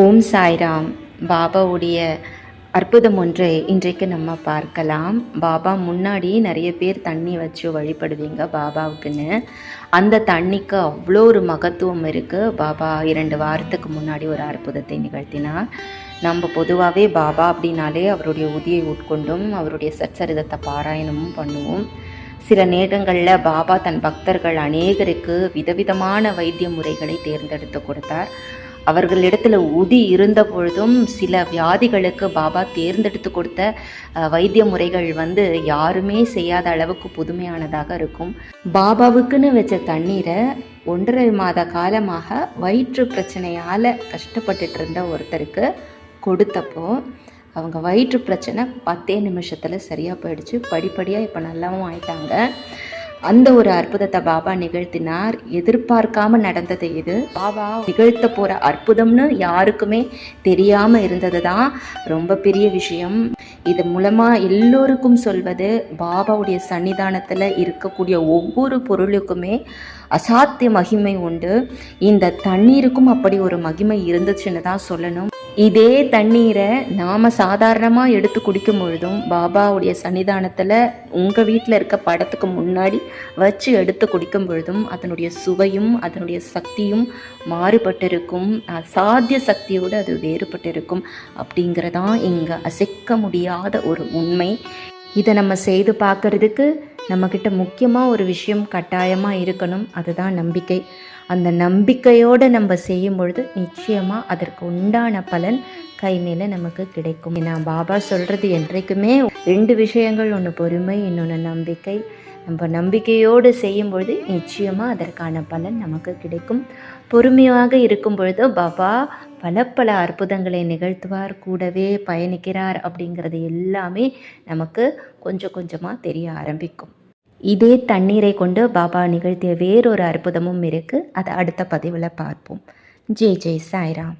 ஓம் சாய்ராம். பாபாவுடைய அற்புதம் ஒன்றை இன்றைக்கு நம்ம பார்க்கலாம். பாபா முன்னாடி நிறைய பேர் தண்ணி வச்சு வழிபடுவீங்க பாபாவுக்குன்னு. அந்த தண்ணிக்கு அவ்வளோ ஒரு மகத்துவம் இருக்குது. பாபா 2 வாரத்துக்கு முன்னாடி ஒரு அற்புதத்தை நிகழ்த்தினார். நம்ம பொதுவாகவே பாபா அப்படின்னாலே அவருடைய உதியை உட்கொண்டும் அவருடைய சச்சரிதத்தை பாராயணமும் பண்ணுவோம். சில நேரங்களில் பாபா தன் பக்தர்கள் அநேகருக்கு விதவிதமான வைத்திய முறைகளை தேர்ந்தெடுத்து கொடுத்தார். அவர்களிடத்தில் உதி இருந்த பொழுதும் சில வியாதிகளுக்கு பாபா தேர்ந்தெடுத்து கொடுத்த வைத்திய முறைகள் யாருமே செய்யாத அளவுக்கு புதுமையானதாக இருக்கும். பாபாவுக்குன்னு வச்ச தண்ணீரை 1.5 மாத காலமாக வயிற்று பிரச்சனையால் கஷ்டப்பட்டுட்டு இருந்த ஒருத்தருக்கு கொடுத்தப்போ அவங்க வயிற்று பிரச்சனை 10 நிமிஷத்தில் சரியாக போயிடுச்சு. படிப்படியாக இப்போ நல்லாவும் ஆயிட்டாங்க. அந்த ஒரு அற்புதத்தை பாபா நிகழ்த்தினார். எதிர்பார்க்காம நடந்தது இது. பாபா நிகழ்த்த போகிற அற்புதம்னு யாருக்குமே தெரியாமல் இருந்தது தான் ரொம்ப பெரிய விஷயம். இது மூலமாக எல்லோருக்கும் சொல்வது, பாபாவுடைய சன்னிதானத்தில் இருக்கக்கூடிய ஒவ்வொரு பொருளுக்குமே அசாத்திய மகிமை உண்டு. இந்த தண்ணீருக்கும் அப்படி ஒரு மகிமை இருந்துச்சுன்னு தான் சொல்லணும். இதே தண்ணீரை நாம் சாதாரணமாக எடுத்து குடிக்கும் பொழுதும் பாபாவுடைய சன்னிதானத்தில் உங்கள் வீட்டில் இருக்க படத்துக்கு முன்னாடி வச்சு எடுத்து குடிக்கும் பொழுதும் அதனுடைய சுவையும் அதனுடைய சக்தியும் மாறுபட்டிருக்கும். அசாத்திய சக்தியோடு அது வேறுபட்டிருக்கும். அப்படிங்கிறதான் இங்கே அசைக்க முடியாத ஒரு உண்மை. இதை நம்ம செய்து பார்க்கறதுக்கு நம்மக்கிட்ட முக்கியமாக ஒரு விஷயம் கட்டாயமாக இருக்கணும். அதுதான் நம்பிக்கை. அந்த நம்பிக்கையோடு நம்ம செய்யும் பொழுது நிச்சயமாக அதற்கு உண்டான பலன் கை மேலே நமக்கு கிடைக்கும். நான் பாபா சொல்கிறது என்றைக்குமே 2 விஷயங்கள், ஒன்று பொறுமை, இன்னொன்று நம்பிக்கை. நம்ம நம்பிக்கையோடு செய்யும் பொழுது நிச்சயமாக அதற்கான பலன் நமக்கு கிடைக்கும். பொறுமையாக இருக்கும் பொழுது பாபா பல அற்புதங்களை நிகழ்த்துவார், கூடவே பயணிக்கிறார். அப்படிங்கிறது எல்லாமே நமக்கு கொஞ்சம் கொஞ்சமாக தெரிய ஆரம்பிக்கும். இதே தண்ணீரை கொண்டு பாபா நிகழ்த்திய வேறொரு அற்புதமும் இருக்குது. அதை அடுத்த பதிவில் பார்ப்போம். ஜெய் ஜெய் சாய்ராம்.